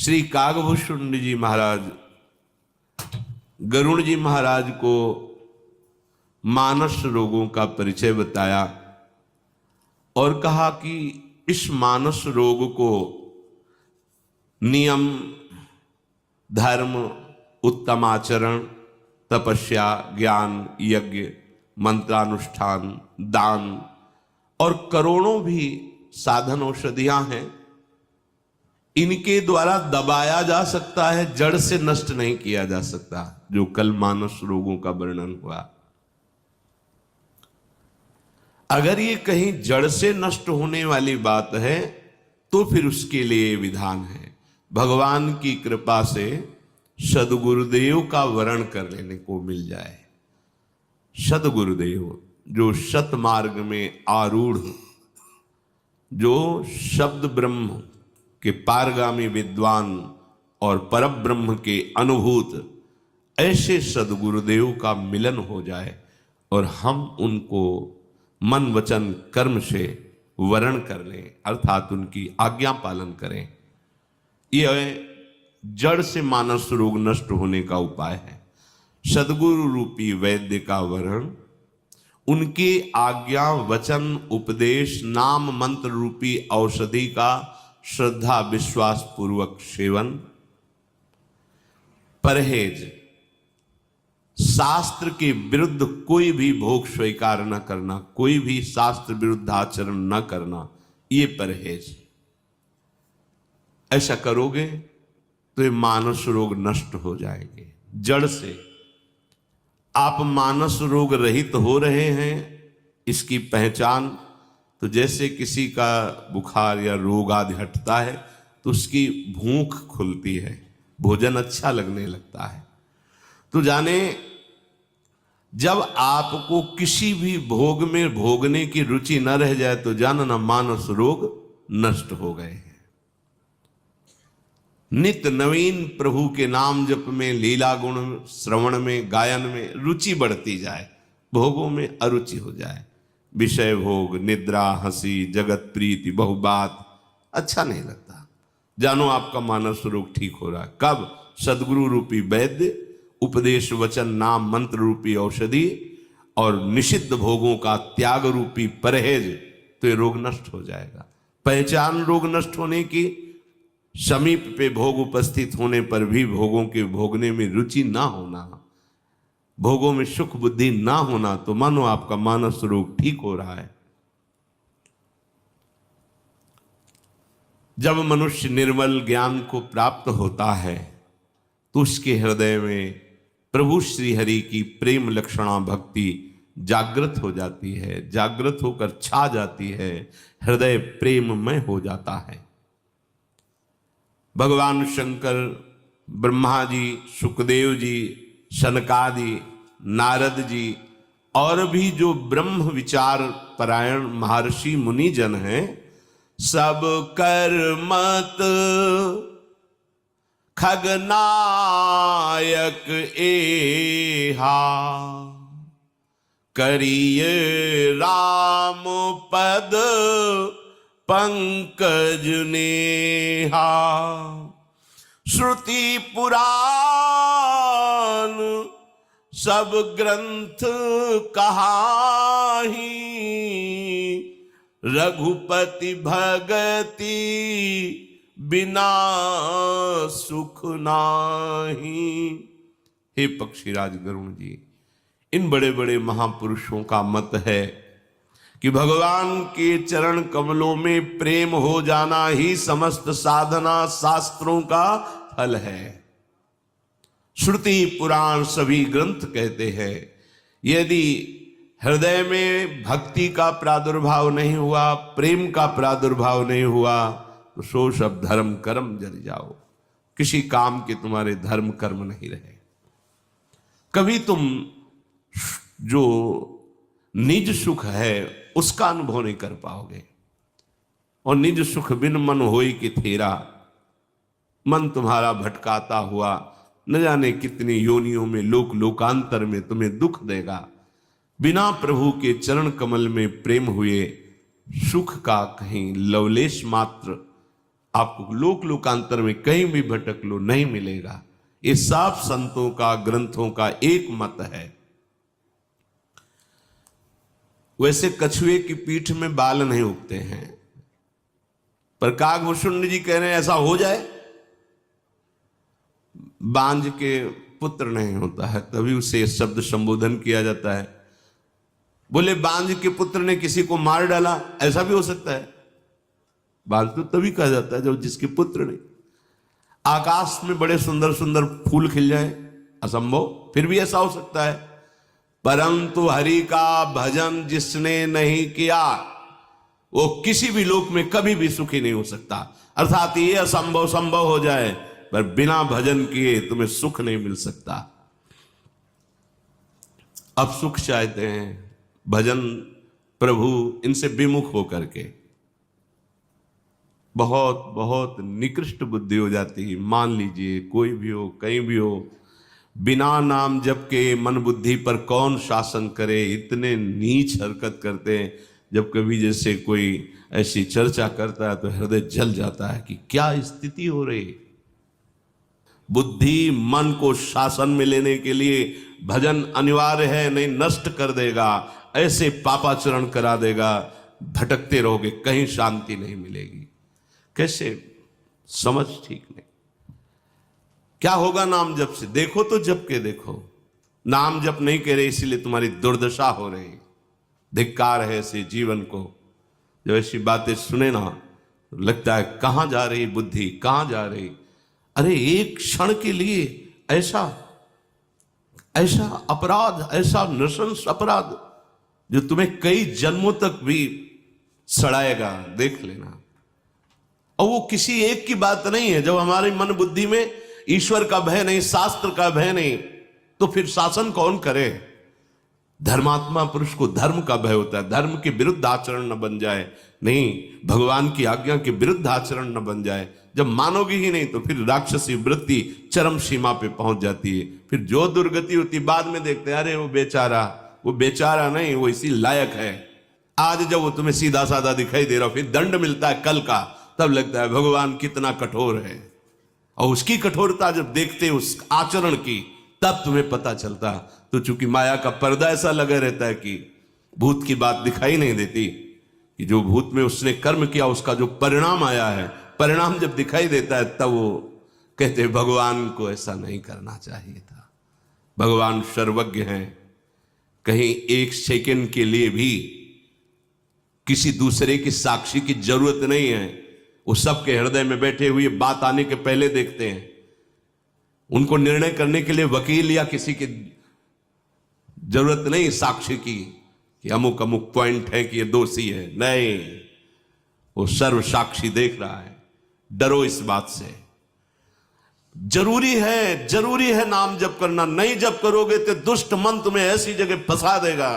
श्री कागभूषुंड जी महाराज गरुड़ जी महाराज को मानस रोगों का परिचय बताया और कहा कि इस मानस रोग को नियम, धर्म, उत्तम आचरण, तपस्या, ज्ञान, यज्ञ, मंत्रानुष्ठान, दान और करोड़ों भी साधन औषधियां हैं, इनके द्वारा दबाया जा सकता है, जड़ से नष्ट नहीं किया जा सकता। जो कल मानस रोगों का वर्णन हुआ, अगर ये कहीं जड़ से नष्ट होने वाली बात है तो फिर उसके लिए विधान है। भगवान की कृपा से सदगुरुदेव का वर्ण कर लेने को मिल जाए। सदगुरुदेव जो शत मार्ग में आरूढ़, जो शब्द ब्रह्म के पारगामी विद्वान और परब्रह्म के अनुभूत, ऐसे सदगुरुदेव का मिलन हो जाए और हम उनको मन वचन कर्म से वरण कर लें, अर्थात उनकी आज्ञा पालन करें। यह जड़ से मानस रोग नष्ट होने का उपाय है। सदगुरु रूपी वैद्य का वरण, उनके आज्ञा वचन उपदेश नाम मंत्र रूपी औषधि का श्रद्धा विश्वास पूर्वक सेवन, परहेज, शास्त्र के विरुद्ध कोई भी भोग स्वीकार न करना, कोई भी शास्त्र विरुद्ध आचरण न करना, ये परहेज। ऐसा करोगे तो ये मानस रोग नष्ट हो जाएंगे। जड़ से आप मानस रोग रहित हो रहे हैं, इसकी पहचान तो जैसे किसी का बुखार या रोग आदि हटता है तो उसकी भूख खुलती है, भोजन अच्छा लगने लगता है। तो जाने जब आपको किसी भी भोग में भोगने की रुचि न रह जाए तो जानना मानस रोग नष्ट हो गए हैं। नित्य नवीन प्रभु के नाम जप में, लीला गुण श्रवण में, गायन में रुचि बढ़ती जाए, भोगों में अरुचि हो जाए। विषय भोग, निद्रा, हंसी, जगत प्रीति, बहुबात अच्छा नहीं लगता, जानो आपका मानस रोग ठीक हो रहा है। कब? सदगुरु रूपी वैद्य, उपदेश वचन नाम मंत्र रूपी औषधि और निषिद्ध भोगों का त्याग रूपी परहेज, तो ये रोग नष्ट हो जाएगा। पहचान रोग नष्ट होने की, समीप पे भोग उपस्थित होने पर भी भोगों के भोगने में रुचि ना होना, भोगों में सुख बुद्धि ना होना, तो मानो आपका मानस रोग ठीक हो रहा है। जब मनुष्य निर्मल ज्ञान को प्राप्त होता है तो उसके हृदय में प्रभु श्री हरि की प्रेम लक्षणा भक्ति जागृत हो जाती है, जागृत होकर छा जाती है, हृदय प्रेममय हो जाता है। भगवान शंकर, ब्रह्मा जी, सुखदेव जी, सनकादि, नारद जी और भी जो ब्रह्म विचार परायण महर्षि मुनिजन हैं, सब कर मत खगनायक एहा, करिय राम पद पंकज नेहा। श्रुति पुराण सब ग्रंथ कहाही, रघुपति भगति बिना सुख नाही। हे पक्षीराज गरुण जी, इन बड़े बड़े महापुरुषों का मत है कि भगवान के चरण कमलों में प्रेम हो जाना ही समस्त साधना शास्त्रों का फल है। श्रुति पुराण सभी ग्रंथ कहते हैं, यदि हृदय में भक्ति का प्रादुर्भाव नहीं हुआ, प्रेम का प्रादुर्भाव नहीं हुआ, तो सो सब धर्म कर्म जल जाओ, किसी काम के तुम्हारे धर्म कर्म नहीं रहे। कभी तुम जो निज सुख है उसका अनुभव नहीं कर पाओगे। और निज सुख बिन मन होई कि थेरा, मन तुम्हारा भटकाता हुआ न जाने कितनी योनियों में लोक लोकांतर में तुम्हें दुख देगा। बिना प्रभु के चरण कमल में प्रेम हुए सुख का कहीं लवलेश मात्र आपको लोक लोकांतर में कहीं भी भटक लो नहीं मिलेगा। ये सब संतों का, ग्रंथों का एक मत है। वैसे कछुए की पीठ में बाल नहीं उगते हैं, पर कागभूषण जी कह रहे हैं ऐसा हो जाए। बांझ के पुत्र नहीं होता है तभी उसे शब्द संबोधन किया जाता है। बोले बांझ के पुत्र ने किसी को मार डाला, ऐसा भी हो सकता है। बांझ तो तभी कहा जाता है जब जिसके पुत्र नहीं। आकाश में बड़े सुंदर सुंदर फूल खिल जाए, असंभव, फिर भी ऐसा हो सकता है। परंतु हरि का भजन जिसने नहीं किया वो किसी भी लोक में कभी भी सुखी नहीं हो सकता। अर्थात ये असंभव संभव हो जाए, पर बिना भजन किए तुम्हें सुख नहीं मिल सकता। अब सुख चाहते हैं भजन, प्रभु इनसे विमुख होकर के बहुत बहुत निकृष्ट बुद्धि हो जाती है। मान लीजिए कोई भी हो, कहीं भी हो, बिना नाम जप के मन बुद्धि पर कौन शासन करे। इतने नीच हरकत करते हैं। जब कभी जैसे कोई ऐसी चर्चा करता है तो हृदय जल जाता है कि क्या स्थिति हो रही। बुद्धि मन को शासन में लेने के लिए भजन अनिवार्य है, नहीं नष्ट कर देगा, ऐसे पापाचरण करा देगा, भटकते रहोगे, कहीं शांति नहीं मिलेगी। कैसे, समझ ठीक नहीं। क्या होगा नाम जप से? देखो तो जप के देखो। नाम जप नहीं कह रहे इसीलिए तुम्हारी दुर्दशा हो रही। धिक्कार है ऐसे जीवन को। जब ऐसी बातें सुने ना तो लगता है कहां जा रही बुद्धि, कहां जा रही। अरे एक क्षण के लिए ऐसा ऐसा अपराध, ऐसा नृशंस अपराध जो तुम्हें कई जन्मों तक भी सड़ाएगा, देख लेना। और वो किसी एक की बात नहीं है। जब हमारी मन बुद्धि में ईश्वर का भय नहीं, शास्त्र का भय नहीं, तो फिर शासन कौन करे? धर्मात्मा पुरुष को धर्म का भय होता है। धर्म के विरुद्ध आचरण न बन जाए, नहीं भगवान की आज्ञा के विरुद्ध आचरण न बन जाए। जब मानोगी ही नहीं तो फिर राक्षसी वृत्ति चरम सीमा पे पहुंच जाती है। फिर जो दुर्गति होती बाद में देखते हैं, अरे वो बेचारा नहीं, वो इसी लायक है। आज जब वो तुम्हें सीधा साधा दिखाई दे रहा, फिर दंड मिलता है कल का, तब लगता है भगवान कितना कठोर है। और उसकी कठोरता जब देखते उस आचरण की, तब तुम्हें पता चलता। तो चूंकि माया का पर्दा ऐसा लगा रहता है कि भूत की बात दिखाई नहीं देती, कि जो भूत में उसने कर्म किया उसका जो परिणाम आया है, परिणाम जब दिखाई देता है तब वो कहते भगवान को ऐसा नहीं करना चाहिए था। भगवान सर्वज्ञ हैं, कहीं एक सेकंड के लिए भी किसी दूसरे की साक्षी की जरूरत नहीं है। वो सबके हृदय में बैठे हुए बात आने के पहले देखते हैं। उनको निर्णय करने के लिए वकील या किसी की जरूरत नहीं साक्षी की, कि अमुक अमुक पॉइंट है कि ये दोषी है। नहीं, वो सर्व साक्षी देख रहा है। डरो इस बात से। जरूरी है नाम जप करना। नहीं जप करोगे तो दुष्ट मन तुम्हें ऐसी जगह फंसा देगा।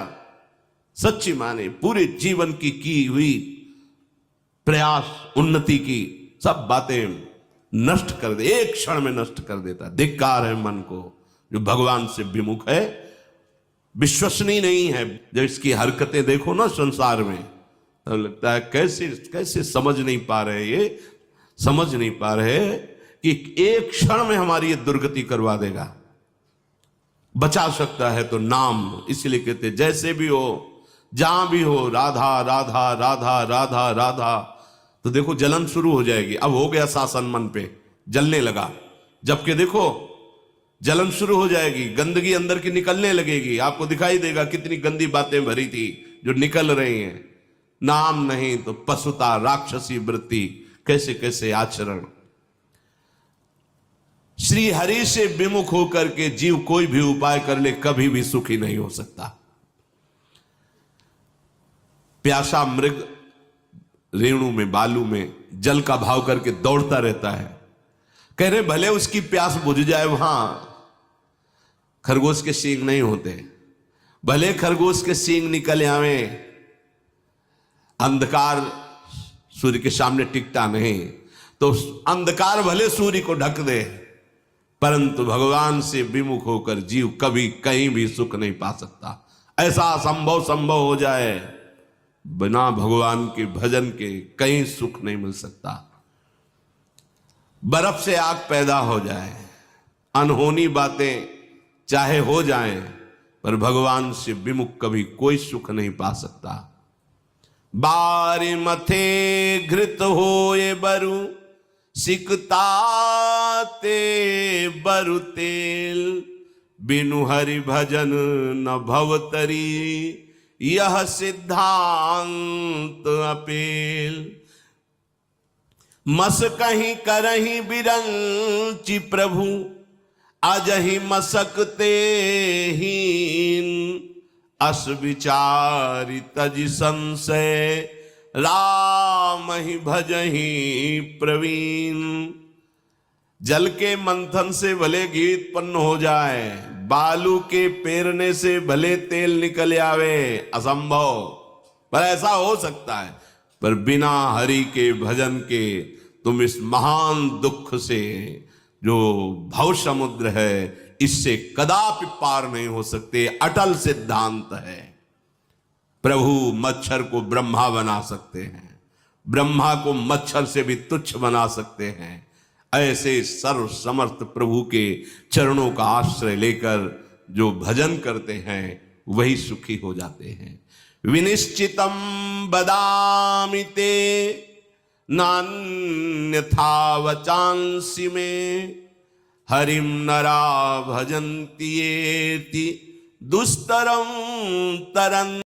सच्ची माने पूरे जीवन की हुई प्रयास, उन्नति की सब बातें नष्ट कर दे, एक क्षण में नष्ट कर देता। धिक्कार है मन को जो भगवान से विमुख है, विश्वसनीय नहीं है। जब इसकी हरकतें देखो ना संसार में, तो लगता है कैसे समझ नहीं पा रहे, ये समझ नहीं पा रहे कि एक क्षण में हमारी ये दुर्गति करवा देगा। बचा सकता है तो नाम, इसलिए कहते जैसे भी हो, जहां भी हो, राधा राधा राधा राधा राधा। तो देखो जलन शुरू हो जाएगी। अब हो गया शासन मन पे, जलने लगा। जबकि देखो जलन शुरू हो जाएगी, गंदगी अंदर की निकलने लगेगी। आपको दिखाई देगा कितनी गंदी बातें भरी थी जो निकल रही हैं। नाम नहीं तो पशुता, राक्षसी वृत्ति, कैसे कैसे आचरण। श्री हरि से विमुख होकर के जीव कोई भी उपाय कर ले, कभी भी सुखी नहीं हो सकता। प्यासा मृग रेणु में, बालू में जल का भाव करके दौड़ता रहता है। कह रहे भले उसकी प्यास बुझ जाए, वहां खरगोश के सींग नहीं होते। भले खरगोश के सींग निकल आवे, अंधकार सूर्य के सामने टिकता नहीं। तो अंधकार भले सूर्य को ढक दे, परंतु भगवान से विमुख होकर जीव कभी कहीं भी सुख नहीं पा सकता। ऐसा संभव हो जाए, बिना भगवान के भजन के कहीं सुख नहीं मिल सकता। बर्फ से आग पैदा हो जाए, अनहोनी बातें चाहे हो जाएं, पर भगवान से विमुख कभी कोई सुख नहीं पा सकता। बारी मथे घृत होए बरु, सिकता ते बरु तेल, बिनु हरि भजन न भवतरी, यह सिद्धांत अपेल। मस कहीं करही बिरंचि प्रभु, अजहि मसकते हीन, अस विचारि तज संशय, राम ही भजहि प्रवीण। जल के मंथन से भले घी उत्पन्न हो जाए, बालू के पेरने से भले तेल निकल आवे, असंभव, पर ऐसा हो सकता है। पर बिना हरि के भजन के तुम इस महान दुख से, जो भव समुद्र है, इससे कदापि पार नहीं हो सकते। अटल सिद्धांत है। प्रभु मच्छर को ब्रह्मा बना सकते हैं, ब्रह्मा को मच्छर से भी तुच्छ बना सकते हैं। ऐसे सर्व समर्थ प्रभु के चरणों का आश्रय लेकर जो भजन करते हैं वही सुखी हो जाते हैं। विनिश्चितम बदामि ते, नान्यथा वचांसि में, हरिम नरा भजन्ति येति दुस्तरं तरन्।